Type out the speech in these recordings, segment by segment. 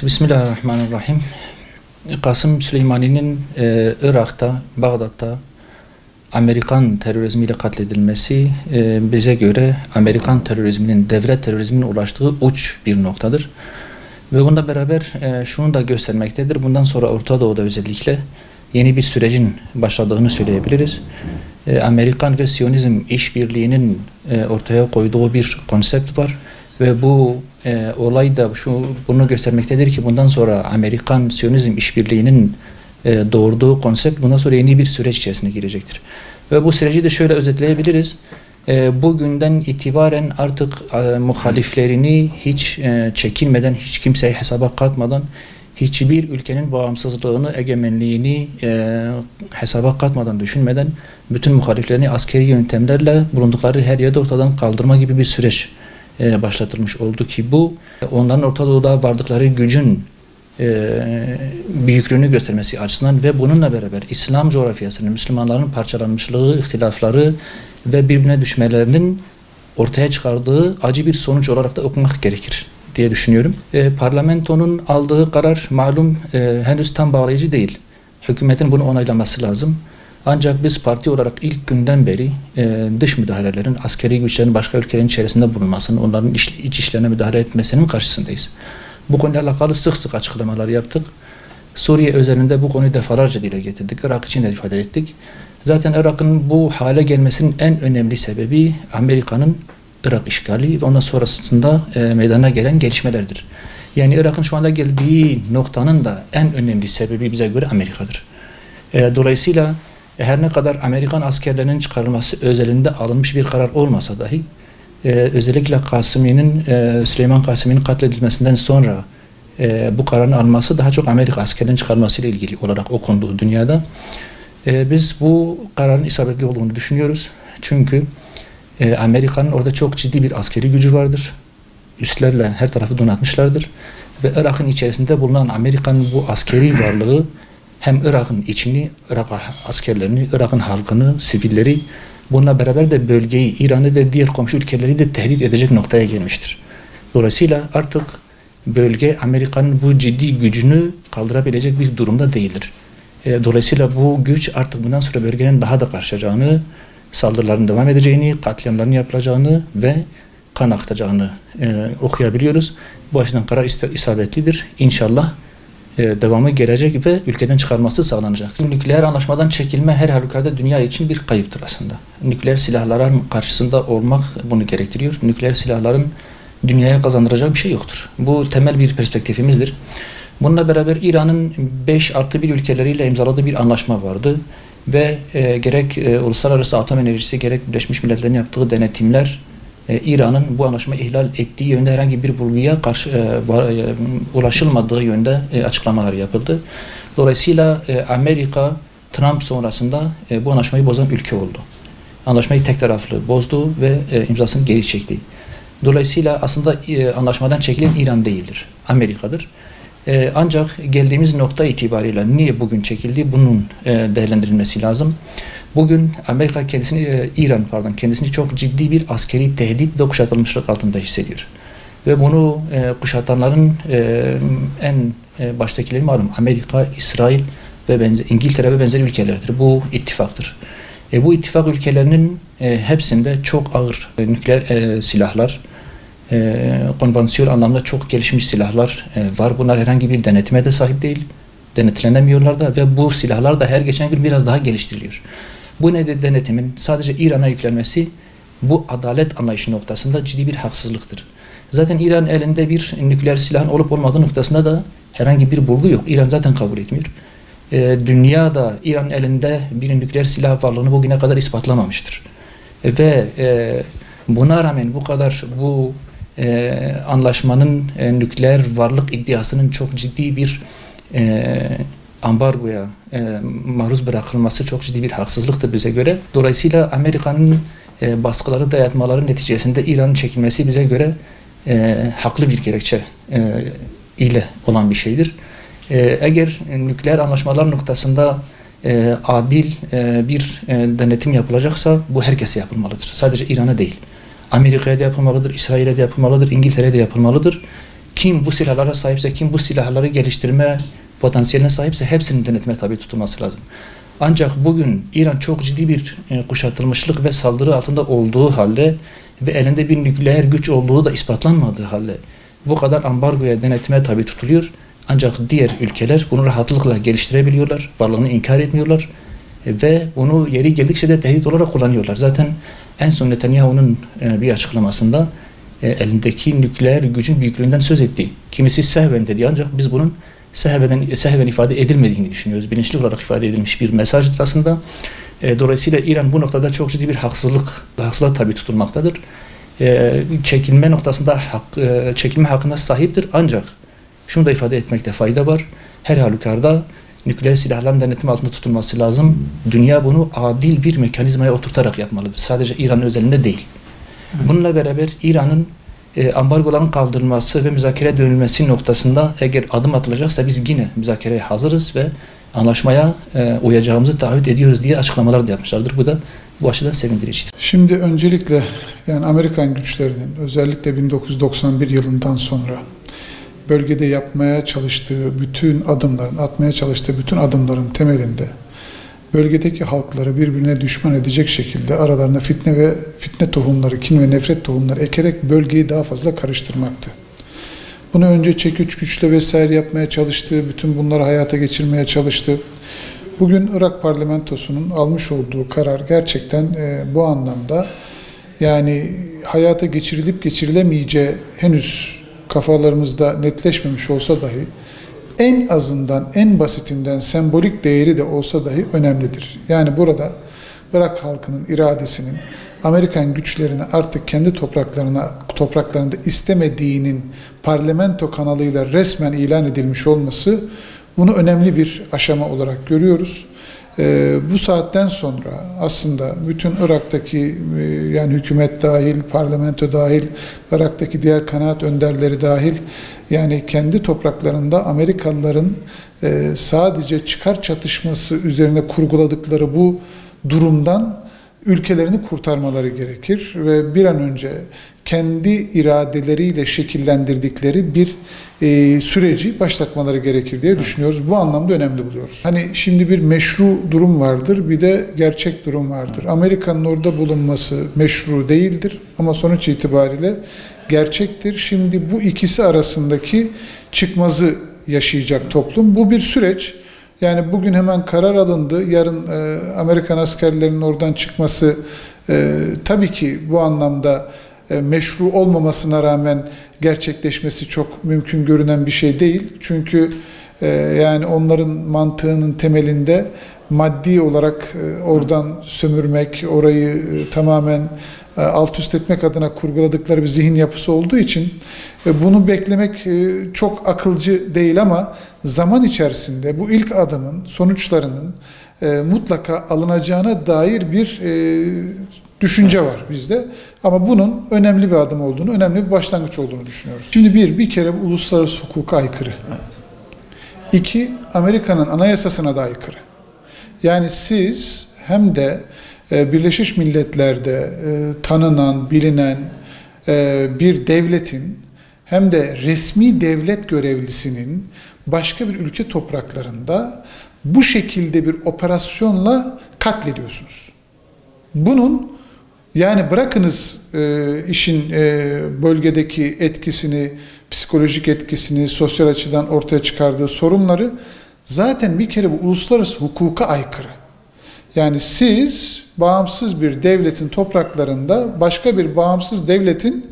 Bismillahirrahmanirrahim. Kasım Süleymani'nin Irak'ta, Bağdat'ta Amerikan terörizmiyle katledilmesi bize göre Amerikan terörizminin, devlet terörizminin ulaştığı uç bir noktadır. Ve bununla beraber şunu da göstermektedir. Bundan sonra Orta Doğu'da özellikle yeni bir sürecin başladığını söyleyebiliriz. Amerikan ve Siyonizm işbirliğinin ortaya koyduğu bir konsept var. Ve bu olay da bunu göstermektedir ki bundan sonra Amerikan-Siyonizm işbirliğinin doğurduğu konsept bundan sonra yeni bir süreç içerisine girecektir. Ve bu süreci de şöyle özetleyebiliriz. Bugünden itibaren artık muhaliflerini hiç çekinmeden, hiç kimseyi hesaba katmadan, hiçbir ülkenin bağımsızlığını, egemenliğini hesaba katmadan, düşünmeden bütün muhaliflerini askeri yöntemlerle bulundukları her yerde ortadan kaldırma gibi bir süreç başlatılmış oldu ki bu onların Orta Doğu'da vardıkları gücün büyüklüğünü göstermesi açısından ve bununla beraber İslam coğrafyasının, Müslümanların parçalanmışlığı, ihtilafları ve birbirine düşmelerinin ortaya çıkardığı acı bir sonuç olarak da okumak gerekir diye düşünüyorum. Parlamentonun aldığı karar malum henüz tam bağlayıcı değil. Hükümetin bunu onaylaması lazım. Ancak biz parti olarak ilk günden beri dış müdahalelerin, askeri güçlerin başka ülkelerin içerisinde bulunmasının, onların iç işlerine müdahale etmesinin karşısındayız. Bu konuyla alakalı sık sık açıklamalar yaptık. Suriye özelinde bu konuyu defalarca dile getirdik. Irak için de ifade ettik. Zaten Irak'ın bu hale gelmesinin en önemli sebebi Amerika'nın Irak işgali ve ondan sonrasında meydana gelen gelişmelerdir. Yani Irak'ın şu anda geldiği noktanın da en önemli sebebi bize göre Amerika'dır. Dolayısıyla her ne kadar Amerikan askerlerinin çıkarılması özelinde alınmış bir karar olmasa dahi özellikle Süleyman Kasimi'nin katledilmesinden sonra bu kararın alınması daha çok Amerika askerlerinin çıkarılmasıyla ilgili olarak okundu dünyada. Biz bu kararın isabetli olduğunu düşünüyoruz. Çünkü Amerika'nın orada çok ciddi bir askeri gücü vardır. Üslerle her tarafı donatmışlardır. Ve Irak'ın içerisinde bulunan Amerika'nın bu askeri varlığı hem Irak'ın içini, Irak askerlerini, Irak'ın halkını, sivilleri, bununla beraber de bölgeyi, İran'ı ve diğer komşu ülkeleri de tehdit edecek noktaya gelmiştir. Dolayısıyla artık bölge Amerika'nın bu ciddi gücünü kaldırabilecek bir durumda değildir. Dolayısıyla bu güç artık bundan sonra bölgenin daha da karşılayacağını, saldırıların devam edeceğini, katliamların yapılacağını ve kan akıtacağını okuyabiliyoruz. Bu açıdan karar isabetlidir. İnşallah devamı gelecek ve ülkeden çıkarması sağlanacaktır. Nükleer anlaşmadan çekilme her halükarda dünya için bir kayıptır aslında. Nükleer silahların karşısında olmak bunu gerektiriyor. Nükleer silahların dünyaya kazandıracağı bir şey yoktur. Bu temel bir perspektifimizdir. Bununla beraber İran'ın 5+1 ülkeleriyle imzaladığı bir anlaşma vardı ve gerek Uluslararası Atom Enerjisi gerek Birleşmiş Milletler'in yaptığı denetimler İran'ın bu anlaşmayı ihlal ettiği yönde herhangi bir bulguya ulaşılmadığı yönde açıklamalar yapıldı. Dolayısıyla Amerika Trump sonrasında bu anlaşmayı bozan ülke oldu. Anlaşmayı tek taraflı bozdu ve imzasını geri çekti. Dolayısıyla aslında anlaşmadan çekilen İran değildir, Amerika'dır. Ancak geldiğimiz nokta itibariyle niye bugün çekildi bunun değerlendirilmesi lazım. Bugün Amerika kendisini çok ciddi bir askeri tehdit ve kuşatılmışlık altında hissediyor. Ve bunu kuşatanların en baştakileri malum Amerika, İsrail ve İngiltere ve benzeri ülkelerdir. Bu ittifaktır. Bu ittifak ülkelerinin hepsinde çok ağır nükleer silahlar, konvansiyonel anlamda çok gelişmiş silahlar var. Bunlar herhangi bir denetime de sahip değil. Denetlenemiyorlar da ve bu silahlar da her geçen gün biraz daha geliştiriliyor. Bu denetimin sadece İran'a yüklenmesi bu adalet anlayışı noktasında ciddi bir haksızlıktır. Zaten İran elinde bir nükleer silahın olup olmadığı noktasında da herhangi bir bulgu yok. İran zaten kabul etmiyor. Dünyada İran elinde bir nükleer silah varlığını bugüne kadar ispatlamamıştır. Ve buna rağmen bu anlaşmanın nükleer varlık iddiasının çok ciddi bir ambargoya maruz bırakılması çok ciddi bir haksızlıktır bize göre. Dolayısıyla Amerika'nın baskıları, dayatmaları neticesinde İran'ın çekilmesi bize göre haklı bir gerekçe ile olan bir şeydir. Eğer nükleer anlaşmalar noktasında adil bir denetim yapılacaksa bu herkese yapılmalıdır. Sadece İran'a değil. Amerika'ya da yapılmalıdır, İsrail'e de yapılmalıdır, İngiltere'ye de yapılmalıdır kim bu silahlara sahipse, kim bu silahları geliştirme potansiyeline sahipse hepsinin denetime tabi tutulması lazım. Ancak bugün İran çok ciddi bir kuşatılmışlık ve saldırı altında olduğu halde ve elinde bir nükleer güç olduğu da ispatlanmadığı halde bu kadar ambargoya, denetime tabi tutuluyor. Ancak diğer ülkeler bunu rahatlıkla geliştirebiliyorlar, varlığını inkar etmiyorlar ve bunu yeri geldikçe de tehdit olarak kullanıyorlar. Zaten en son Netanyahu'nun bir açıklamasında elindeki nükleer gücün büyüklüğünden söz etti. Kimisi sehven dedi, ancak biz bunun sehven ifade edilmediğini düşünüyoruz. Bilinçli olarak ifade edilmiş bir mesajdır aslında. Dolayısıyla İran bu noktada çok ciddi bir haksızlığa tabi tutulmaktadır. Çekilme noktasında çekilme hakkına sahiptir, ancak şunu da ifade etmekte fayda var. Her halükarda nükleer silahların denetim altında tutulması lazım. Dünya bunu adil bir mekanizmaya oturtarak yapmalıdır. Sadece İran özelinde değil. Bununla beraber İran'ın ambargoların kaldırılması ve müzakere dönülmesi noktasında eğer adım atılacaksa biz yine müzakereye hazırız ve anlaşmaya uyacağımızı taahhüt ediyoruz diye açıklamalar da yapmışlardır. Bu da bu açıdan sevindiricidir. Şimdi öncelikle yani Amerikan güçlerinin özellikle 1991 yılından sonra bölgede yapmaya çalıştığı bütün adımların, atmaya çalıştığı bütün adımların temelinde bölgedeki halkları birbirine düşman edecek şekilde aralarına fitne tohumları, kin ve nefret tohumları ekerek bölgeyi daha fazla karıştırmaktı. Bunu önce çekiç güçle vesaire yapmaya çalıştı, bütün bunları hayata geçirmeye çalıştı. Bugün Irak parlamentosunun almış olduğu karar gerçekten bu anlamda yani hayata geçirilip geçirilemeyeceği henüz kafalarımızda netleşmemiş olsa dahi en azından en basitinden sembolik değeri de olsa dahi önemlidir. Yani burada Irak halkının iradesinin Amerikan güçlerini artık kendi topraklarında istemediğinin parlamento kanalıyla resmen ilan edilmiş olması bunu önemli bir aşama olarak görüyoruz. Bu saatten sonra aslında bütün Irak'taki yani hükümet dahil, parlamento dahil, Irak'taki diğer kanaat önderleri dahil yani kendi topraklarında Amerikalıların sadece çıkar çatışması üzerine kurguladıkları bu durumdan ülkelerini kurtarmaları gerekir ve bir an önce kendi iradeleriyle şekillendirdikleri bir süreci başlatmaları gerekir diye düşünüyoruz. Bu anlamda önemli buluyoruz. Hani şimdi bir meşru durum vardır, bir de gerçek durum vardır. Amerika'nın orada bulunması meşru değildir ama sonuç itibariyle gerçektir. Şimdi bu ikisi arasındaki çıkmazı yaşayacak toplum. Bu bir süreç. Yani bugün hemen karar alındı. Yarın Amerikan askerlerinin oradan çıkması tabii ki bu anlamda meşru olmamasına rağmen gerçekleşmesi çok mümkün görünen bir şey değil. Çünkü yani onların mantığının temelinde maddi olarak oradan sömürmek, orayı tamamen alt üst etmek adına kurguladıkları bir zihin yapısı olduğu için bunu beklemek çok akılcı değil ama zaman içerisinde bu ilk adımın sonuçlarının mutlaka alınacağına dair bir düşünce var bizde. Ama bunun önemli bir adım olduğunu, önemli bir başlangıç olduğunu düşünüyoruz. Şimdi bir kere bu uluslararası hukuka aykırı. Evet. İki, Amerika'nın anayasasına da aykırı. Yani siz hem de Birleşmiş Milletler'de tanınan, bilinen bir devletin hem de resmi devlet görevlisinin başka bir ülke topraklarında bu şekilde bir operasyonla katlediyorsunuz. Bunun yani bırakınız işin bölgedeki etkisini, psikolojik etkisini, sosyal açıdan ortaya çıkardığı sorunları zaten bir kere bu uluslararası hukuka aykırı. Yani siz bağımsız bir devletin topraklarında başka bir bağımsız devletin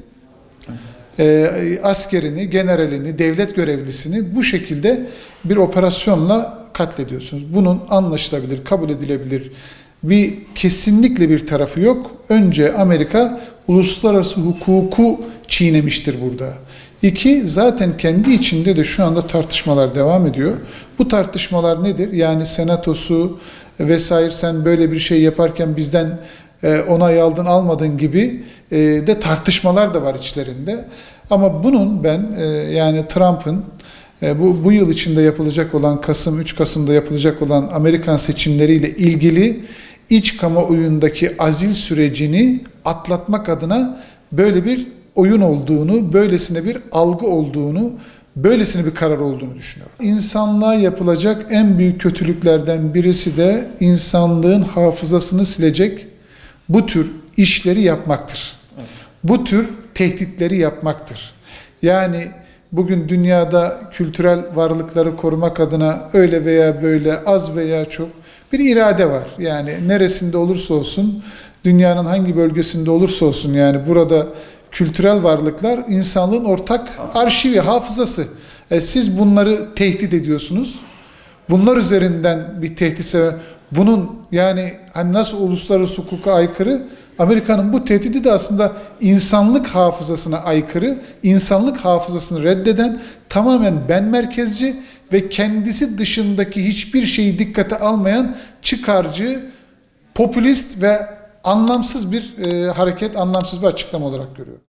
askerini, generalini, devlet görevlisini bu şekilde bir operasyonla katlediyorsunuz. Bunun anlaşılabilir, kabul edilebilir kesinlikle bir tarafı yok. Önce Amerika uluslararası hukuku çiğnemiştir burada. İki, zaten kendi içinde de şu anda tartışmalar devam ediyor. Bu tartışmalar nedir? Yani senatosu vesaire sen böyle bir şey yaparken bizden onay aldın almadın gibi de tartışmalar da var içlerinde. Ama bunun ben yani Trump'ın bu yıl içinde yapılacak olan 3 Kasım'da yapılacak olan Amerikan seçimleriyle ilgili iç kamuoyundaki azil sürecini atlatmak adına böyle bir oyun olduğunu, böylesine bir algı olduğunu, böylesine bir karar olduğunu düşünüyorum. İnsanlığa yapılacak en büyük kötülüklerden birisi de insanlığın hafızasını silecek bu tür işleri yapmaktır. Evet. Bu tür tehditleri yapmaktır. Yani bugün dünyada kültürel varlıkları korumak adına öyle veya böyle, az veya çok bir irade var. Yani neresinde olursa olsun, dünyanın hangi bölgesinde olursa olsun, yani burada kültürel varlıklar insanlığın ortak arşivi, hafızası. Siz bunları tehdit ediyorsunuz. Bunlar üzerinden bir tehditse, bunun yani hani nasıl uluslararası hukuka aykırı, Amerika'nın bu tehdidi de aslında insanlık hafızasına aykırı, insanlık hafızasını reddeden, tamamen ben merkezci ve kendisi dışındaki hiçbir şeyi dikkate almayan çıkarcı, popülist ve anlamsız bir hareket, anlamsız bir açıklama olarak görüyorum.